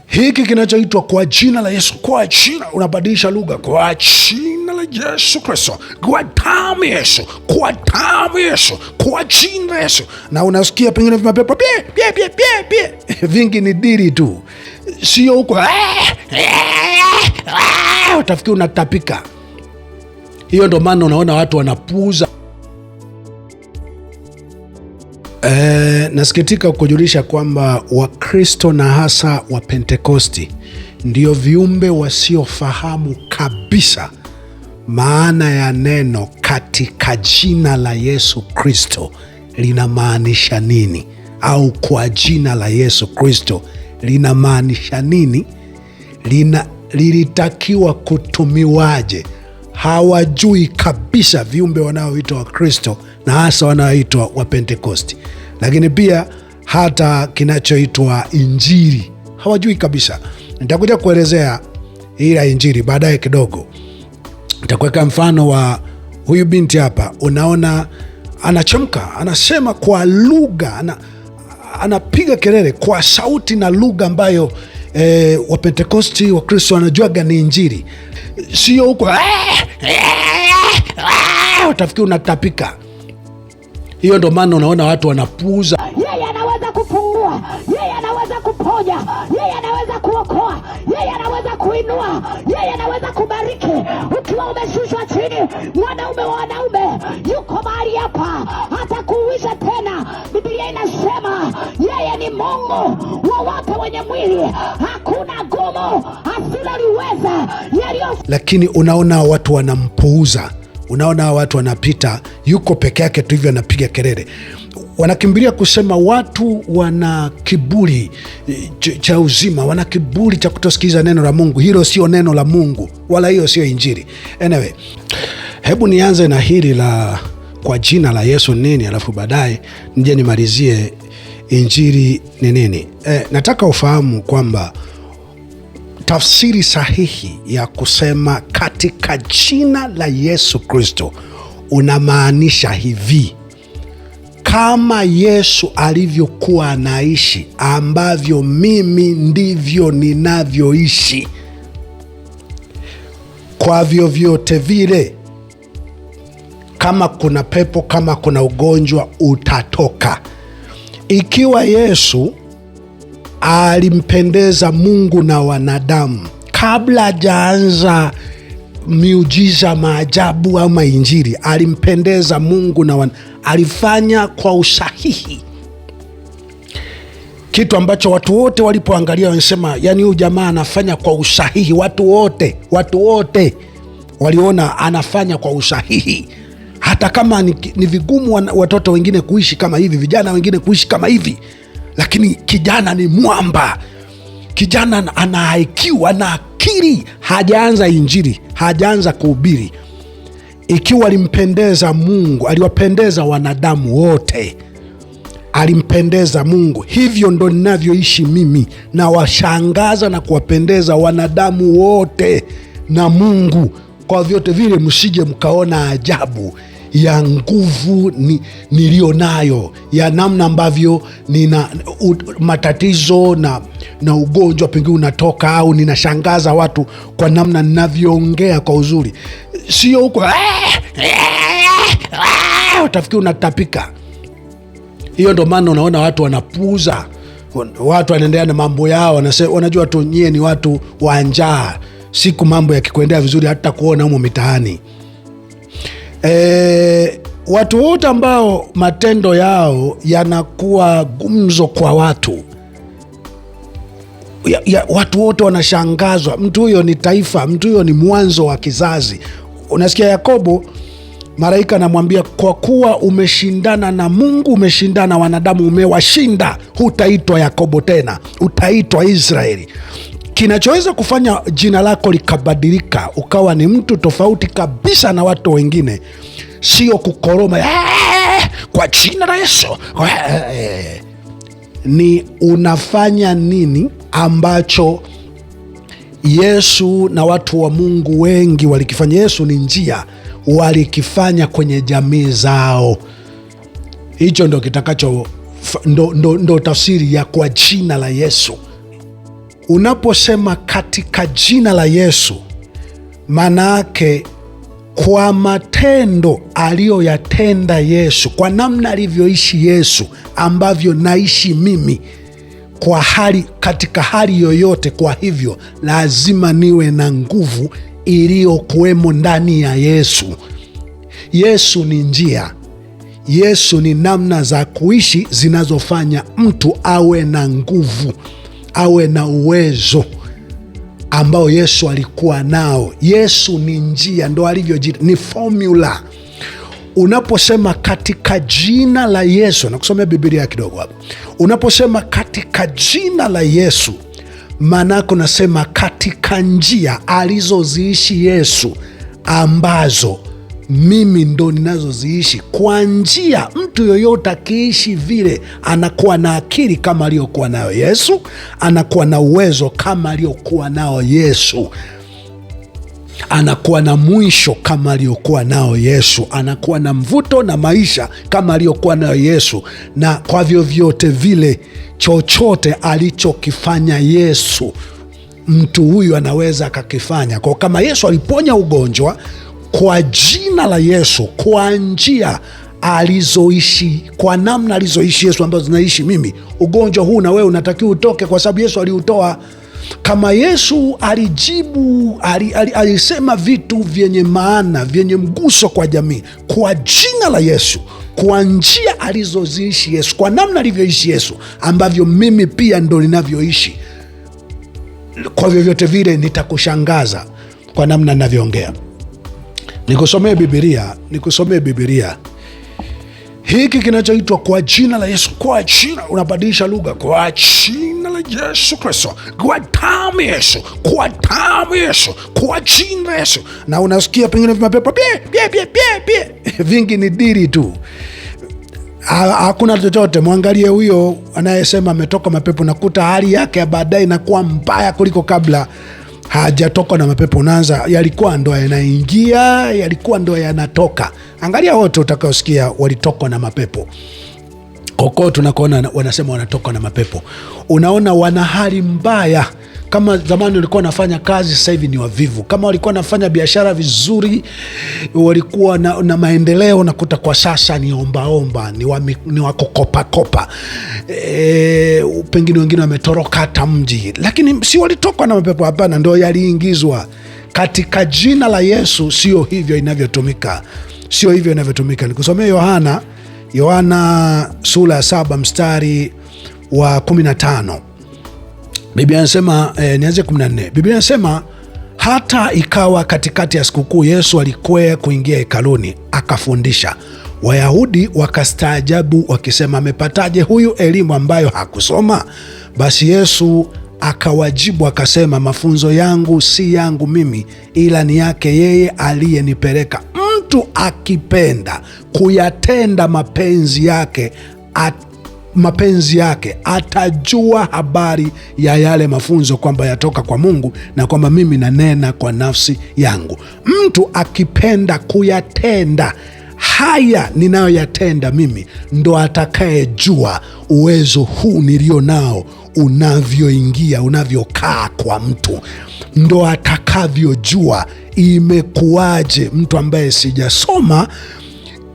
hiki kinachoitwa kwa jina la Yesu, kwa jina, unabadilisha lugha, kwa jina la Yesu Kristo, kwa damu ya Yesu, kwa damu ya Yesu, kwa jina la Yesu. Na unasikia pengine vimapepo pie vingi, ni diri tu, sio huko utafikiri unatapika. Hiyo ndo maana unaona watu wanapuuza. Nasikitika kujulisha kwamba Wakristo na hasa wa Pentekosti ndio viumbe wasiofahamu kabisa maana ya neno katika jina la Yesu Kristo linamaanisha nini, au kwa jina la Yesu Kristo linamaanisha nini, lilitakiwa kutumiwaje. Hawajui kabisa viumbe wanaoitwa Wakristo na hasa wanaoitwa wa Pentekosti. Lakini pia hata kinachoitwa Injili hawajui kabisa. Nitakuja kuelezea ila Injili baadaye kidogo. Nitakuweka mfano wa huyu binti hapa. Unaona anachemka, anasema kwa lugha, anapiga kelele kwa sauti na lugha ambayo wa Pentekosti, wa Kristo wanajuaga ni Injili, sio huko utafikiri unatapika. Hiyo ndo maana unaona watu wanapuuza. Yeye anaweza kufungua, yeye anaweza kuponya, yeye anaweza kuokoa, yeye anaweza kuinua, yeye anaweza kubariki. Ukiwa umeshushwa chini, mwanaume wa wanaume yuko mahali hapa, hata kuuisha tena. Biblia inasema yeye ni Mungu wa wote wenye mwili, hakuna gumu asiloliweza. Lakini unaona watu wanampuuza. Unaona watu wanapita, yuko peke yake tu hivyo anapiga kelele. Wanakimbilia kusema watu wana kiburi cha uzima, wana kiburi cha kutosikiza neno la Mungu. Hilo sio neno la Mungu, wala hiyo sio Injili. Anyway, hebu nianze na hili la kwa jina la Yesu nini, alafu baadaye nije nimalizie Injili ni nini. Nataka ufahamu kwamba tafsiri sahihi ya kusema katika jina la Yesu Kristo unamaanisha hivi: kama Yesu alivyokuwa anaishi, ambavyo mimi ndivyo ninavyoishi, kwa vyovyote vile, kama kuna pepo, kama kuna ugonjwa, utatoka. Ikiwa Yesu alimpendeza Mungu na wanadamu kabla hajaanza miujiza, maajabu ama Injili, alimpendeza Mungu na alifanya kwa usahihi, kitu ambacho watu wote walipoangalia wanasema, yani huyu jamaa anafanya kwa usahihi. Watu wote waliona anafanya kwa usahihi, hata kama ni vigumu watoto wengine kuishi kama hivi, vijana wengine kuishi kama hivi, lakini kijana ni mwamba. Kijana ana IQ, ana akili. Hajaanza Injili, hajaanza kuhubiri. Ikiwa alimpendeza Mungu, aliwapendeza wanadamu wote, alimpendeza Mungu. Hivyo ndo ninavyoishi mimi, na washangaza na kuwapendeza wanadamu wote na Mungu. Kwa vyote vile msije mkaona ajabu ya nguvu nilio nayo, ya namna ambavyo nina matatizo na ugonjwa pengine unatoka, au ninashangaza watu kwa namna ninavyoongea kwa uzuri, sio huko utafikiri unatapika. Hiyo ndo maana unaona watu wanapuuza, watu wanaendelea na mambo yao, wanajua tu nyie ni watu wa njaa. Siku mambo yakikuendea vizuri hata kuona humo mitaani. Watu wote ambao matendo yao yanakuwa gumzo kwa watu, watu wote wanashangazwa. Mtu huyo ni taifa, mtu huyo ni mwanzo wa kizazi. Unasikia Yakobo, malaika anamwambia, kwa kuwa umeshindana na Mungu, umeshindana na wanadamu, umewashinda, hutaitwa Yakobo tena, utaitwa Israeli. Kinachoweza kufanya jina lako likabadilika ukawa ni mtu tofauti kabisa na watu wengine, sio kukoroma kwa jina la Yesu, ni unafanya nini ambacho Yesu na watu wa Mungu wengi walikifanya. Yesu ni njia, walikifanya kwenye jamii zao. Hicho ndo kitakacho ndo tafsiri ya kwa jina la Yesu. Unaposema katika jina la Yesu, maana yake kwa matendo aliyoyatenda Yesu, kwa namna alivyoishi Yesu, ambavyo naishi mimi kwa hali, katika hali yoyote. Kwa hivyo lazima niwe na nguvu iliyokuwemo ndani ya Yesu. Yesu ni njia, Yesu ni namna za kuishi zinazofanya mtu awe na nguvu, awe na uwezo ambao Yesu alikuwa nao. Yesu ni njia, ndo alivyojiita, ni formula. Unaposema katika jina la Yesu, na kusomea Biblia kidogo hapo. Unaposema katika jina la Yesu, maanake unasema katika njia alizoziishi Yesu, ambazo mimi ndo ninazoziishi. Kwa njia, mtu yoyote akiishi vile, anakuwa na akili kama aliyokuwa nayo Yesu, anakuwa na uwezo kama aliyokuwa nao Yesu, anakuwa na mwisho kama aliyokuwa nao Yesu, anakuwa na mvuto na maisha kama aliyokuwa nayo Yesu. Na kwa vyovyote vile, chochote alichokifanya Yesu, mtu huyu anaweza akakifanya. Kwa kama Yesu aliponya ugonjwa kwa jina la Yesu, kwa njia alizoishi, kwa namna alizoishi Yesu ambazo zinaishi mimi, ugonjwa huu na wewe unatakiwa utoke, kwa sababu Yesu aliutoa. Kama Yesu alijibu, alisema vitu vyenye maana, vyenye mguso kwa jamii, kwa jina la Yesu, kwa njia alizoziishi Yesu, kwa namna alivyoishi Yesu, ambavyo mimi pia ndo ninavyoishi, kwa vyovyote vile nitakushangaza kwa namna ninavyoongea. Nikusomee Biblia hiki kinachoitwa kwa jina la Yesu. Kwa jina, unabadilisha lugha, kwa jina la Yesu Kristo, kwa damu Yesu, kwa damu Yesu, kwa jina la Yesu. Na unasikia pengine vimapepo vingi, ni diri tu, hakuna chochote. Mwangalie huyo anayesema ametoka mapepo, nakuta hali yake ya baadaye inakuwa mbaya kuliko kabla hajatoka na mapepo. Unaanza, yalikuwa ndo yanaingia, yalikuwa ndo yanatoka. Angalia wote utakaosikia walitoka na mapepo, kokote tunakoona wanasema wanatoka na mapepo, unaona wana hali mbaya. Kama zamani walikuwa wanafanya kazi, sasa hivi ni wavivu. Kama walikuwa wanafanya biashara vizuri, walikuwa na maendeleo, nakuta kwa sasa ni ombaomba, ni wakukopakopa. Pengine wengine wametoroka hata mji, lakini si walitoka na mapepo, hapana, ndo yaliingizwa katika jina la Yesu. Sio hivyo inavyotumika, sio hivyo inavyotumika. Nikusomea Yohana sura ya 7 mstari wa 15. Biblia inasema nianze 14. Biblia inasema hata ikawa katikati ya sikukuu, Yesu alikwea kuingia hekaluni akafundisha. Wayahudi wakastaajabu wakisema, amepataje huyu elimu ambayo hakusoma? Basi Yesu akawajibu akasema, mafunzo yangu si yangu mimi, ila ni yake yeye aliyenipeleka. Mtu akipenda kuyatenda mapenzi yake atajua habari ya yale mafunzo, kwamba yatoka kwa Mungu, na kwamba mimi nanena kwa nafsi yangu. Mtu akipenda kuyatenda haya ninayoyatenda mimi, ndo atakayejua uwezo huu nilio nao unavyoingia, unavyokaa kwa mtu, ndo atakavyojua imekuwaje mtu ambaye sijasoma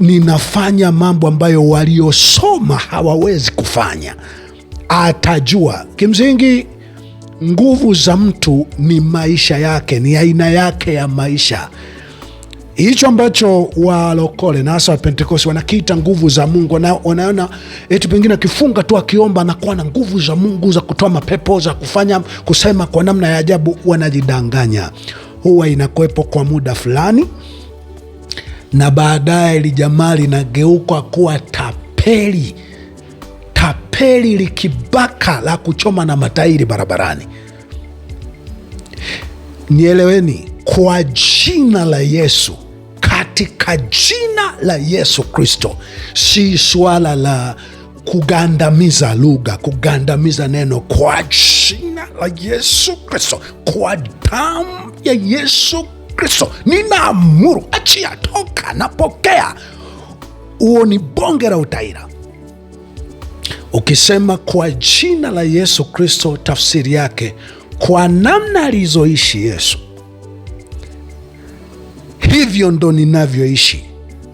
ninafanya mambo ambayo waliosoma hawawezi kufanya. Atajua. Kimsingi, nguvu za mtu ni maisha yake, ni aina yake ya maisha. Hicho ambacho walokole na hasa Wapentekosti wanakiita nguvu za Mungu. Wanaona eti pengine akifunga tu akiomba anakuwa na nguvu za Mungu za kutoa mapepo, za kusema kwa namna ya ajabu. Wanajidanganya. Huwa inakuwepo kwa muda fulani, na baadaye lijamaa linageuka kuwa tapeli likibaka la kuchoma na matairi barabarani. Nieleweni, kwa jina la Yesu, katika jina la Yesu Kristo, si swala la kugandamiza lugha, kugandamiza neno. Kwa jina la Yesu Kristo, kwa damu ya Yesu Kristo, ninaamuru, achia, toka, napokea. Huo ni bonge la utaira. Ukisema kwa jina la Yesu Kristo, tafsiri yake kwa namna alizoishi Yesu, hivyo ndo ninavyoishi,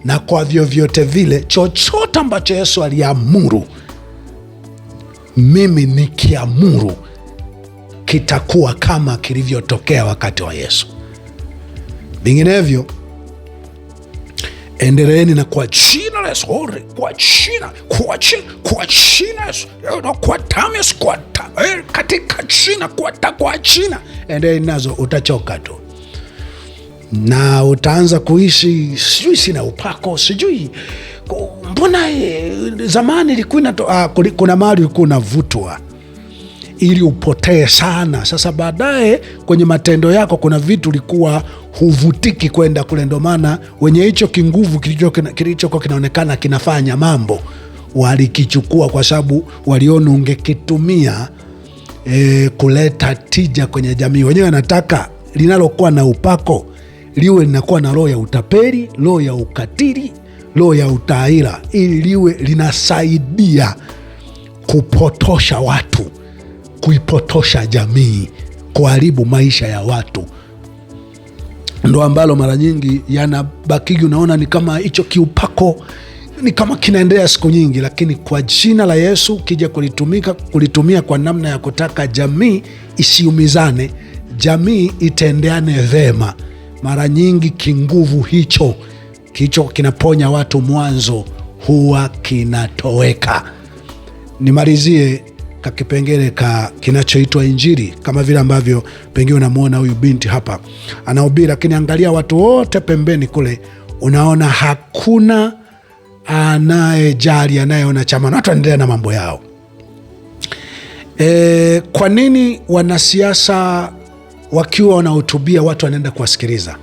na kwa vyovyote vile chochote ambacho Yesu aliamuru, mimi nikiamuru kitakuwa kama kilivyotokea wakati wa Yesu. Vinginevyo endeleeni na kwa jina la Yesu, kwa jina Yesu, kwa damu Yesu, katika jina, kwa jina, endeleeni nazo. Utachoka tu na utaanza kuishi, sijui sina upako, sijui mbona zamani ilikuwa kuna mahali ulikuwa unavutwa ili upotee sana. Sasa baadaye kwenye matendo yako kuna vitu ulikuwa huvutiki kwenda kule, ndo maana wenye hicho kinguvu kilichokuwa kinaonekana kinafanya mambo walikichukua, kwa sababu waliona ungekitumia kuleta tija kwenye jamii. Wenyewe wanataka linalokuwa na upako liwe linakuwa na roho ya utapeli, roho ya ukatili, roho ya utaira, ili liwe linasaidia kupotosha watu, kuipotosha jamii, kuharibu maisha ya watu. Ndo ambalo mara nyingi yanabakigi, unaona ni kama hicho kiupako ni kama kinaendelea siku nyingi, lakini kwa jina la Yesu kija kulitumia kwa namna ya kutaka jamii isiumizane, jamii itendeane vema, mara nyingi kinguvu hicho kinaponya watu mwanzo huwa kinatoweka. Nimalizie kakipengele kinachoitwa Injili, kama vile ambavyo pengine unamwona huyu binti hapa anahubiri, lakini angalia watu wote pembeni kule, unaona hakuna anayejali, anayeona chama, watu wanaendelea na mambo yao. Kwa nini wanasiasa wakiwa wanahutubia watu wanaenda kuwasikiliza?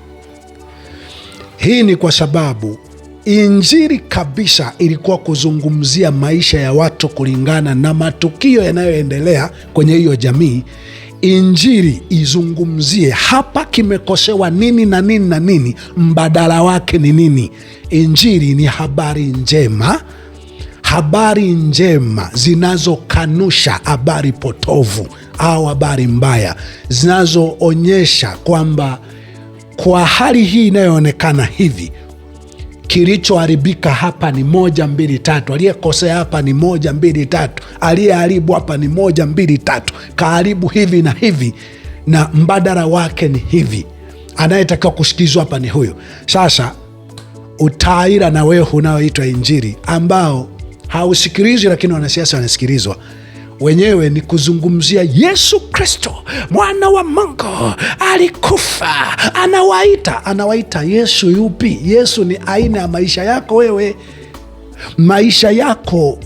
Hii ni kwa sababu Injili kabisa ilikuwa kuzungumzia maisha ya watu kulingana na matukio yanayoendelea kwenye hiyo jamii. Injili izungumzie hapa kimekosewa nini na nini na nini, mbadala wake ni nini. Injili ni habari njema, habari njema zinazokanusha habari potovu au habari mbaya, zinazoonyesha kwamba kwa hali hii inayoonekana hivi, kilichoharibika hapa ni 1, 2, 3, aliyekosea hapa ni 1, 2, 3, aliyeharibu hapa ni 1, 2, 3, kaharibu hivi na hivi, na mbadala wake ni hivi, anayetakiwa kusikizwa hapa ni huyu. Sasa utaira na wewe unaoitwa Injili, ambao hausikilizwi lakini wanasiasa wanasikilizwa, wenyewe ni kuzungumzia Yesu Kristo mwana wa Mungu alikufa. Anawaita Yesu yupi? Yesu ni aina ya maisha yako wewe, maisha yako.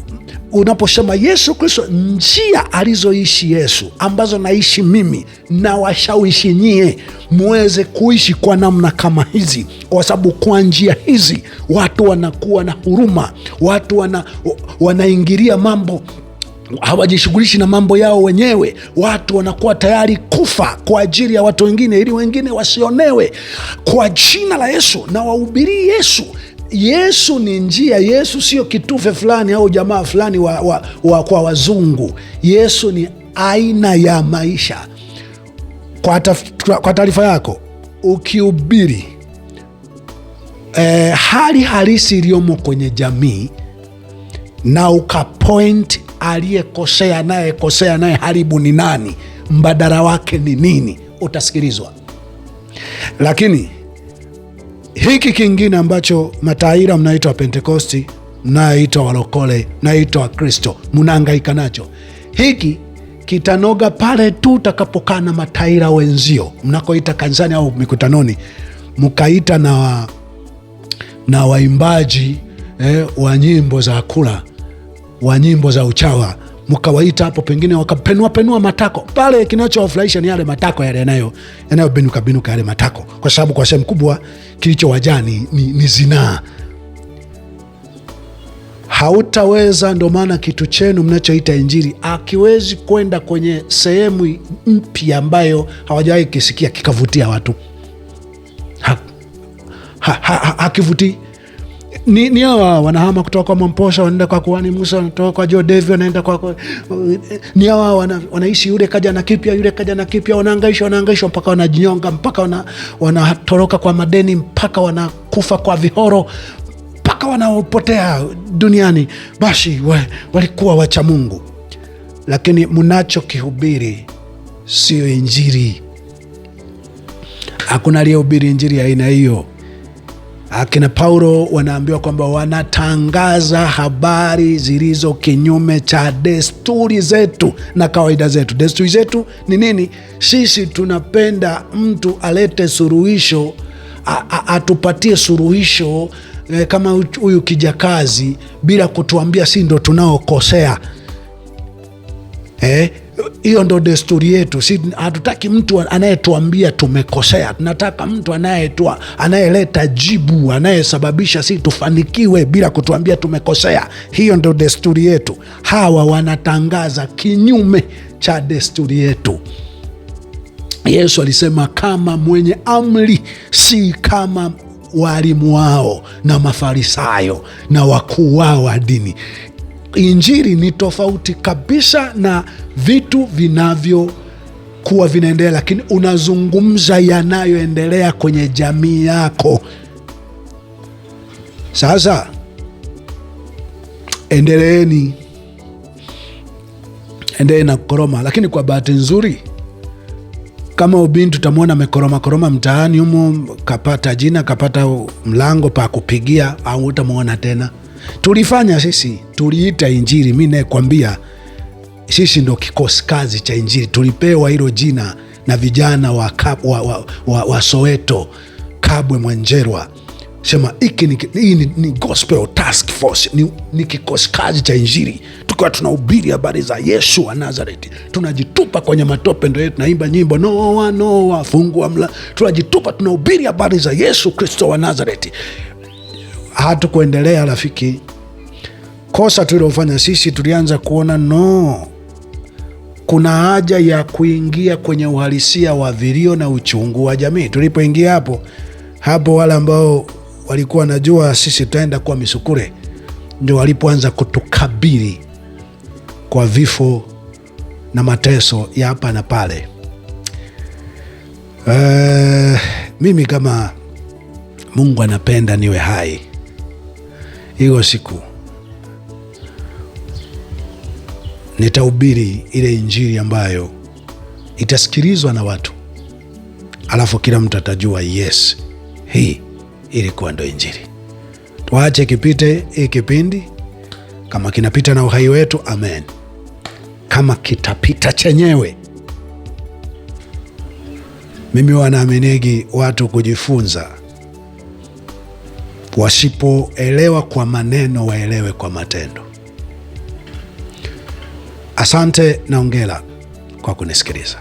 Unaposema Yesu Kristo, njia alizoishi Yesu ambazo naishi mimi, na washawishi nyie muweze kuishi kwa namna kama hizi, kwa sababu kwa njia hizi watu wanakuwa na huruma, watu wanaingilia mambo, hawajishughulishi na mambo yao wenyewe. Watu wanakuwa tayari kufa kwa ajili ya watu wengine, ili wengine wasionewe. Kwa jina la Yesu na wahubiri Yesu. Yesu ni njia. Yesu sio kitufe fulani au jamaa fulani kwa wazungu. Yesu ni aina ya maisha. Kwa taarifa yako, ukihubiri hali halisi iliyomo kwenye jamii na ukapoint aliyekosea, anayekosea, anayeharibu ni nani, mbadala wake ni nini, utasikilizwa. Lakini hiki kingine ambacho mataira mnaitwa Pentekosti, mnaitwa walokole, mnaitwa Kristo, mnahangaika nacho, hiki kitanoga pale tu utakapokaa na mataira wenzio, mnakoita kanisani au mikutanoni, mkaita na waimbaji wa nyimbo za kula, wa nyimbo za uchawa, mkawaita hapo, pengine wakapenua matako pale. Kinachowafurahisha ni yale matako yale yanayobinuka yale matako, kwa sababu kwa sehemu kubwa kilichowajani ni zinaa. Hautaweza. Ndo maana kitu chenu mnachoita Injili akiwezi kwenda kwenye sehemu mpya ambayo hawajawahi kisikia kikavutia watu. Hakivutii. Ni hawa wanahama kutoka kwa Mwamposha wanaenda kwa kuhani Musa, wanatoka kwa Jodevi wanaenda kwa ni hawa wanaishi, yule kaja na kipya, yule kaja na kipya, wanahangaishwa mpaka wanajinyonga, mpaka wanatoroka kwa madeni, mpaka wanakufa kwa vihoro, mpaka wanaopotea duniani. Basi walikuwa wacha Mungu, lakini mnachokihubiri sio Injili. Hakuna aliyehubiri Injili ya aina hiyo. Akina Paulo wanaambiwa kwamba wanatangaza habari zilizo kinyume cha desturi zetu na kawaida zetu. Desturi zetu ni nini? Sisi tunapenda mtu alete suluhisho, atupatie suluhisho kama huyu kijakazi, bila kutuambia si ndo tunaokosea. Hiyo ndo desturi yetu. Si hatutaki mtu anayetuambia tumekosea, tunataka mtu anayeleta jibu, anayesababisha si tufanikiwe bila kutuambia tumekosea. Hiyo ndo desturi yetu. Hawa wanatangaza kinyume cha desturi yetu. Yesu alisema kama mwenye amri, si kama walimu wao na Mafarisayo na wakuu wao wa dini. Injili ni tofauti kabisa na vitu vinavyokuwa vinaendelea, lakini unazungumza yanayoendelea kwenye jamii yako. Sasa endelee na kukoroma, lakini kwa bahati nzuri kama ubinti tutamwona amekoroma mtaani humo, kapata jina, kapata mlango pa kupigia, au utamwona tena. Tulifanya sisi, tuliita Injili. Mimi nakwambia sisi ndo kikosi kazi cha Injili. Tulipewa hilo jina na vijana wa Soweto, Kabwe, Mwanjerwa. Sema hii ni gospel task force, ni kikosi kazi cha Injili. Tukiwa tunahubiri habari za Yesu wa Nazareti, tunajitupa kwenye matope, ndio tunaimba nyimbo Noa fungua mlango. Tunajitupa, tunahubiri habari za Yesu Kristo wa Nazareti. Hatukuendelea rafiki. Kosa tulilofanya sisi, tulianza kuona kuna haja ya kuingia kwenye uhalisia wa vilio na uchungu wa jamii. Tulipoingia hapo wale ambao walikuwa wanajua sisi tutaenda kuwa misukure, ndio walipoanza kutukabili kwa vifo na mateso ya hapa na pale. Mimi kama Mungu anapenda niwe hai, hiyo siku nitahubiri ile Injili ambayo itasikilizwa na watu, alafu kila mtu atajua yes, hii ilikuwa ndo Injili. Tuache kipite hii kipindi, kama kinapita na uhai wetu, amen. Kama kitapita chenyewe. Mimi wanaaminigi watu kujifunza, wasipoelewa kwa maneno waelewe kwa matendo. Asante na hongera kwa kunisikiliza.